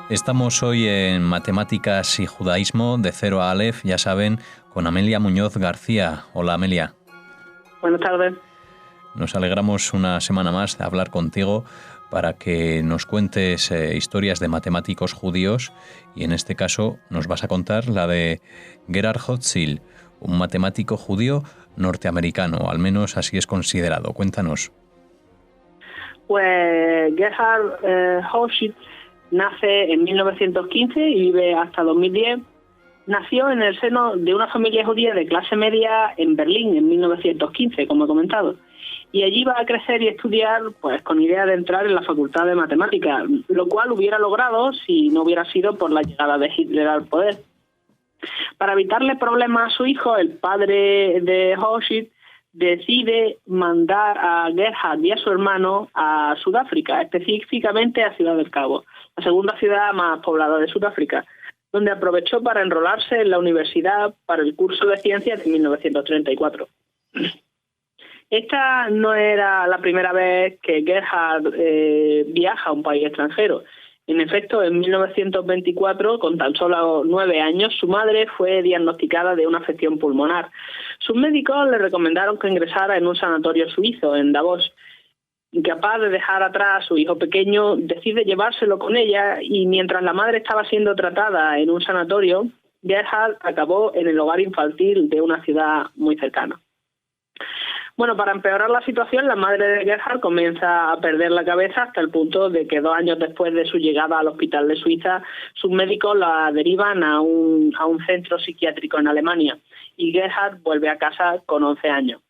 Estamos hoy en Matemáticas y Judaísmo de Cero a Aleph, ya saben, con Amelia Muñoz García. Hola, Amelia. Buenas tardes. Nos alegramos una semana más de hablar contigo para que nos cuentes historias de matemáticos judíos y en este caso nos vas a contar la de Gerhard Hotziel, un matemático judío norteamericano, al menos así es considerado. Cuéntanos. Pues Gerhard Hotziel nace en 1915 y vive hasta 2010. Nació en el seno de una familia judía de clase media en Berlín en 1915, como he comentado. Y allí va a crecer y estudiar pues con idea de entrar en la Facultad de Matemáticas, lo cual hubiera logrado si no hubiera sido por la llegada de Hitler al poder. Para evitarle problemas a su hijo, el padre de Hotziel decide mandar a Gerhard y a su hermano a Sudáfrica, específicamente a Ciudad del Cabo, la segunda ciudad más poblada de Sudáfrica, donde aprovechó para enrolarse en la universidad para el curso de ciencias de 1934. Esta no era la primera vez que Gerhard viaja a un país extranjero. En efecto, en 1924, con tan solo 9 años, su madre fue diagnosticada de una afección pulmonar. Sus médicos le recomendaron que ingresara en un sanatorio suizo, en Davos. Incapaz de dejar atrás a su hijo pequeño, decide llevárselo con ella y mientras la madre estaba siendo tratada en un sanatorio, Gerhard acabó en el hogar infantil de una ciudad muy cercana. Bueno, para empeorar la situación, la madre de Gerhard comienza a perder la cabeza hasta el punto de que 2 años después de su llegada al hospital de Suiza, sus médicos la derivan a un centro psiquiátrico en Alemania y Gerhard vuelve a casa con 11 años.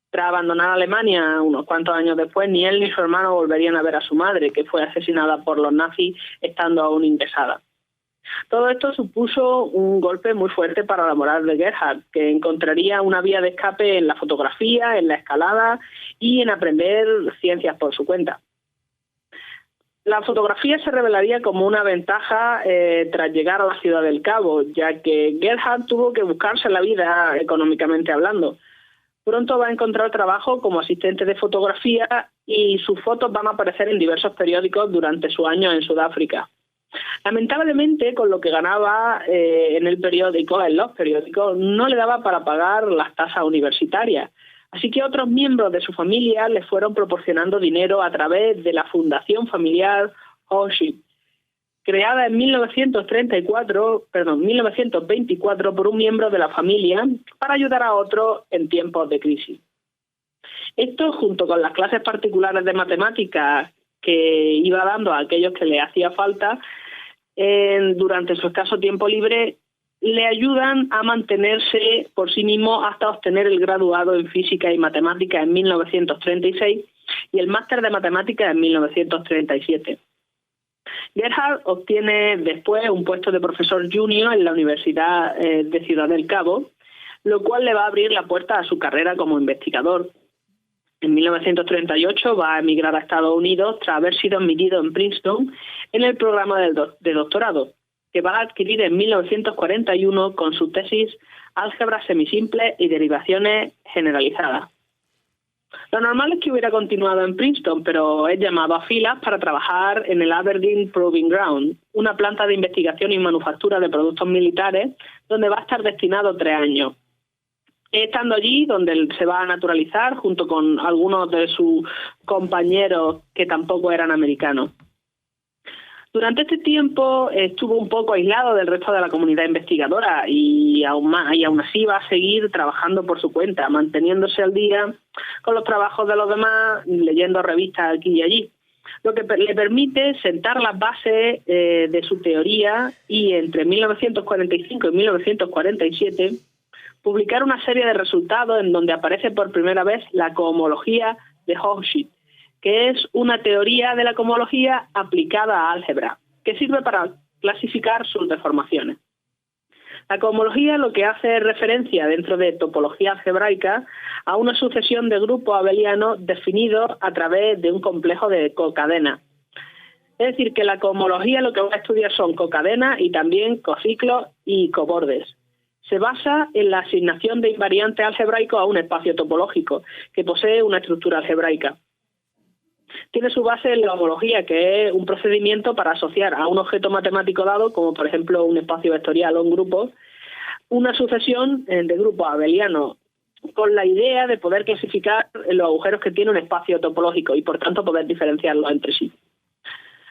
Tras abandonar Alemania unos cuantos años después, ni él ni su hermano volverían a ver a su madre, que fue asesinada por los nazis estando aún ingresada. Todo esto supuso un golpe muy fuerte para la moral de Gerhard, que encontraría una vía de escape en la fotografía, en la escalada y en aprender ciencias por su cuenta. La fotografía se revelaría como una ventaja tras llegar a la Ciudad del Cabo, ya que Gerhard tuvo que buscarse la vida económicamente hablando. Pronto va a encontrar trabajo como asistente de fotografía y sus fotos van a aparecer en diversos periódicos durante su año en Sudáfrica. Lamentablemente, con lo que ganaba en los periódicos, no le daba para pagar las tasas universitarias. Así que otros miembros de su familia le fueron proporcionando dinero a través de la Fundación Familiar Hotziel, creada en 1924 por un miembro de la familia para ayudar a otros en tiempos de crisis. Esto, junto con las clases particulares de matemáticas que iba dando a aquellos que le hacía falta durante su escaso tiempo libre, le ayudan a mantenerse por sí mismo hasta obtener el graduado en física y matemática en 1936 y el máster de matemáticas en 1937. Gerhard obtiene después un puesto de profesor junior en la Universidad de Ciudad del Cabo, lo cual le va a abrir la puerta a su carrera como investigador. En 1938 va a emigrar a Estados Unidos tras haber sido admitido en Princeton en el programa de doctorado, que va a adquirir en 1941 con su tesis Álgebra semisimple y derivaciones generalizadas. Lo normal es que hubiera continuado en Princeton, pero es llamado a filas para trabajar en el Aberdeen Proving Ground, una planta de investigación y manufactura de productos militares, donde va a estar destinado 3 años. Estando allí, donde se va a naturalizar junto con algunos de sus compañeros que tampoco eran americanos. Durante este tiempo estuvo un poco aislado del resto de la comunidad investigadora y aún así va a seguir trabajando por su cuenta, manteniéndose al día con los trabajos de los demás, leyendo revistas aquí y allí, lo que le permite sentar las bases de su teoría y entre 1945 y 1947 publicar una serie de resultados en donde aparece por primera vez la cohomología de Hotziel, que es una teoría de la cohomología aplicada a álgebra, que sirve para clasificar sus deformaciones. La cohomología lo que hace es referencia dentro de topología algebraica a una sucesión de grupos abelianos definidos a través de un complejo de cocadenas. Es decir, que la cohomología lo que va a estudiar son cocadenas y también cociclos y cobordes. Se basa en la asignación de invariantes algebraicos a un espacio topológico que posee una estructura algebraica. Tiene su base en la homología, que es un procedimiento para asociar a un objeto matemático dado, como por ejemplo un espacio vectorial o un grupo, una sucesión de grupos abelianos, con la idea de poder clasificar los agujeros que tiene un espacio topológico y por tanto poder diferenciarlos entre sí.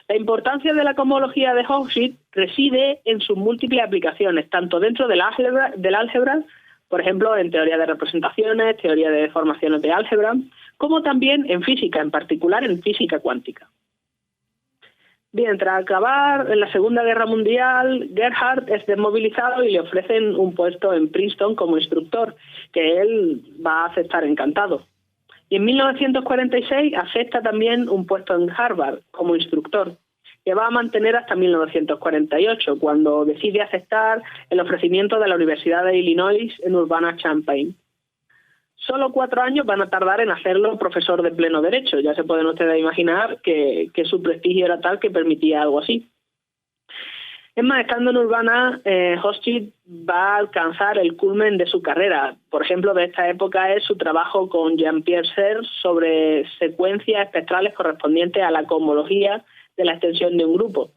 La importancia de la cohomología de Hochschild reside en sus múltiples aplicaciones, tanto dentro del álgebra, por ejemplo, en teoría de representaciones, teoría de deformaciones de álgebra, como también en física, en particular en física cuántica. Bien, tras acabar en la Segunda Guerra Mundial, Gerhard es desmovilizado y le ofrecen un puesto en Princeton como instructor, que él va a aceptar encantado. Y en 1946 acepta también un puesto en Harvard como instructor, que va a mantener hasta 1948, cuando decide aceptar el ofrecimiento de la Universidad de Illinois en Urbana-Champaign. Solo 4 años van a tardar en hacerlo profesor de pleno derecho. Ya se pueden ustedes imaginar que su prestigio era tal que permitía algo así. Es más, estando en Urbana, Hochschild va a alcanzar el culmen de su carrera. Por ejemplo, de esta época es su trabajo con Jean-Pierre Serre sobre secuencias espectrales correspondientes a la cohomología de la extensión de un grupo,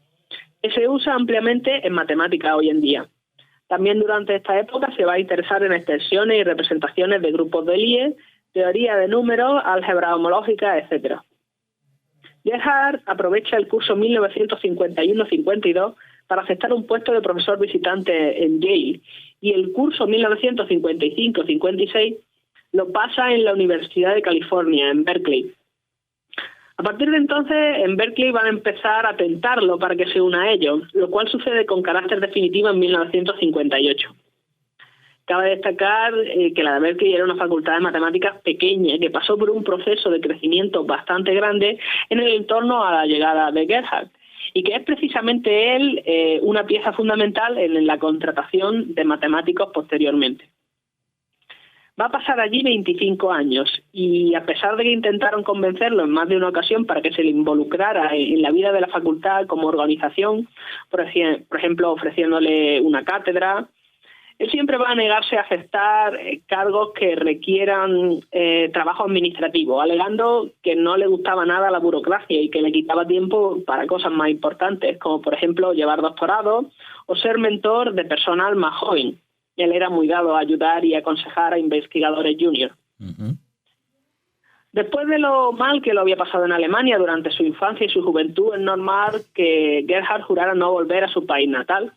que se usa ampliamente en matemática hoy en día. También durante esta época se va a interesar en extensiones y representaciones de grupos de Lie, teoría de números, álgebra homológica, etc. Gerhard aprovecha el curso 1951-52 para aceptar un puesto de profesor visitante en Yale, y el curso 1955-56 lo pasa en la Universidad de California, en Berkeley. A partir de entonces, en Berkeley van a empezar a tentarlo para que se una a ellos, lo cual sucede con carácter definitivo en 1958. Cabe destacar que la de Berkeley era una facultad de matemáticas pequeña que pasó por un proceso de crecimiento bastante grande en el entorno a la llegada de Gerhard, y que es precisamente él una pieza fundamental en la contratación de matemáticos posteriormente. Va a pasar allí 25 años y, a pesar de que intentaron convencerlo en más de una ocasión para que se le involucrara en la vida de la facultad como organización, por ejemplo ofreciéndole una cátedra, él siempre va a negarse a aceptar cargos que requieran trabajo administrativo, alegando que no le gustaba nada la burocracia y que le quitaba tiempo para cosas más importantes, como por ejemplo llevar doctorado o ser mentor de personal más joven. Él era muy dado a ayudar y aconsejar a investigadores junior. Uh-huh. Después de lo mal que lo había pasado en Alemania durante su infancia y su juventud, es normal que Gerhard jurara no volver a su país natal.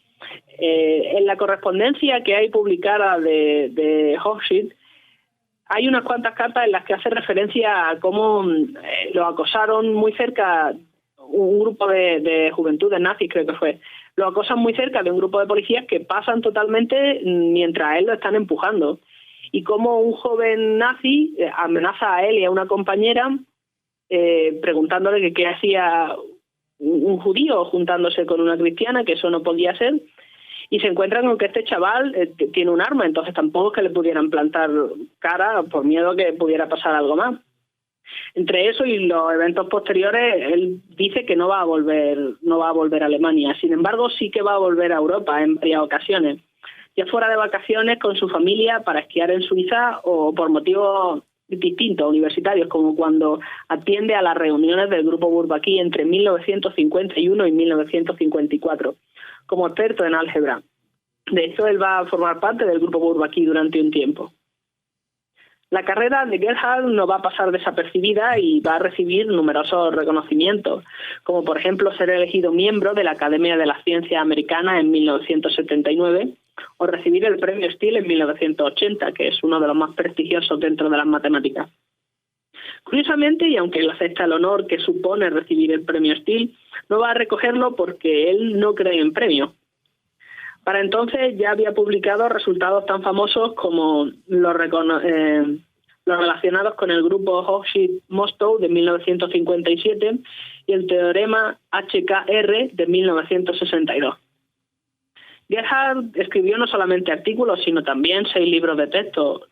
En la correspondencia que hay publicada de Hochschild, hay unas cuantas cartas en las que hace referencia a cómo lo acosaron muy cerca, un grupo de juventudes nazis, creo que fue. Lo acosan muy cerca de un grupo de policías que pasan totalmente mientras a él lo están empujando. Y como un joven nazi amenaza a él y a una compañera preguntándole que qué hacía un judío juntándose con una cristiana, que eso no podía ser. Y se encuentran con que este chaval tiene un arma, entonces tampoco es que le pudieran plantar cara por miedo que pudiera pasar algo más. Entre eso y los eventos posteriores, él dice que no va a volver a Alemania. Sin embargo, sí que va a volver a Europa en varias ocasiones, ya fuera de vacaciones con su familia para esquiar en Suiza o por motivos distintos, universitarios, como cuando atiende a las reuniones del Grupo Bourbaki entre 1951 y 1954, como experto en álgebra. De hecho, él va a formar parte del Grupo Bourbaki durante un tiempo. La carrera de Gerhard no va a pasar desapercibida y va a recibir numerosos reconocimientos, como por ejemplo ser elegido miembro de la Academia de las Ciencias Americana en 1979 o recibir el Premio Steele en 1980, que es uno de los más prestigiosos dentro de las matemáticas. Curiosamente, y aunque él acepta el honor que supone recibir el Premio Steele, no va a recogerlo porque él no cree en premio. Para entonces ya había publicado resultados tan famosos como los relacionados con el grupo Hochschild-Mostow de 1957 y el teorema HKR de 1962. Gerhard escribió no solamente artículos, sino también 6 libros de texto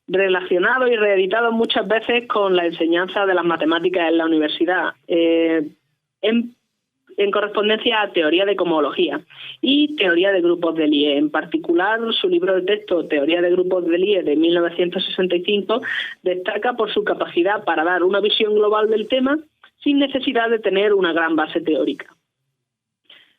relacionados y reeditados muchas veces con la enseñanza de las matemáticas en la universidad. en correspondencia a teoría de cohomología y teoría de grupos de Lie. En particular, su libro de texto Teoría de grupos de Lie de 1965 destaca por su capacidad para dar una visión global del tema sin necesidad de tener una gran base teórica.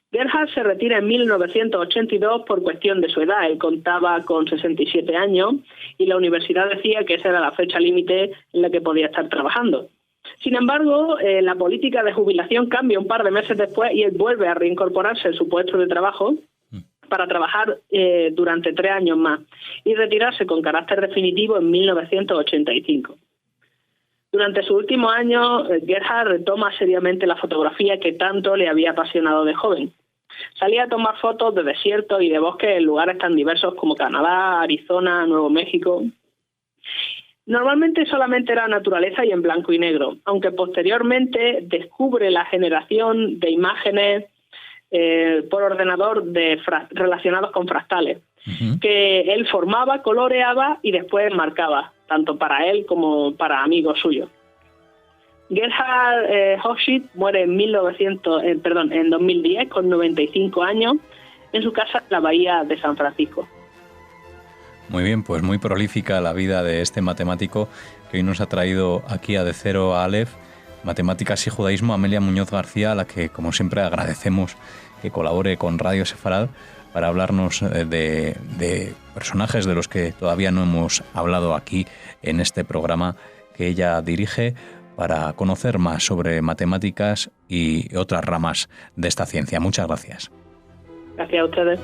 Gerhard se retira en 1982 por cuestión de su edad. Él contaba con 67 años y la universidad decía que esa era la fecha límite en la que podía estar trabajando. Sin embargo, la política de jubilación cambia un par de meses después y él vuelve a reincorporarse en su puesto de trabajo para trabajar durante 3 años más y retirarse con carácter definitivo en 1985. Durante sus últimos años, Gerhard retoma seriamente la fotografía que tanto le había apasionado de joven. Salía a tomar fotos de desiertos y de bosques en lugares tan diversos como Canadá, Arizona, Nuevo México. Normalmente solamente era naturaleza y en blanco y negro, aunque posteriormente descubre la generación de imágenes por ordenador relacionados con fractales, que él formaba, coloreaba y después marcaba, tanto para él como para amigos suyos. Gerhard Hochschild muere en 2010 con 95 años en su casa en la bahía de San Francisco. Muy bien, pues muy prolífica la vida de este matemático que hoy nos ha traído aquí a De Cero a Aleph, Matemáticas y Judaísmo, Amelia Muñoz García, a la que como siempre agradecemos que colabore con Radio Sefarad para hablarnos de personajes de los que todavía no hemos hablado aquí en este programa que ella dirige, para conocer más sobre matemáticas y otras ramas de esta ciencia. Muchas gracias. Gracias a ustedes.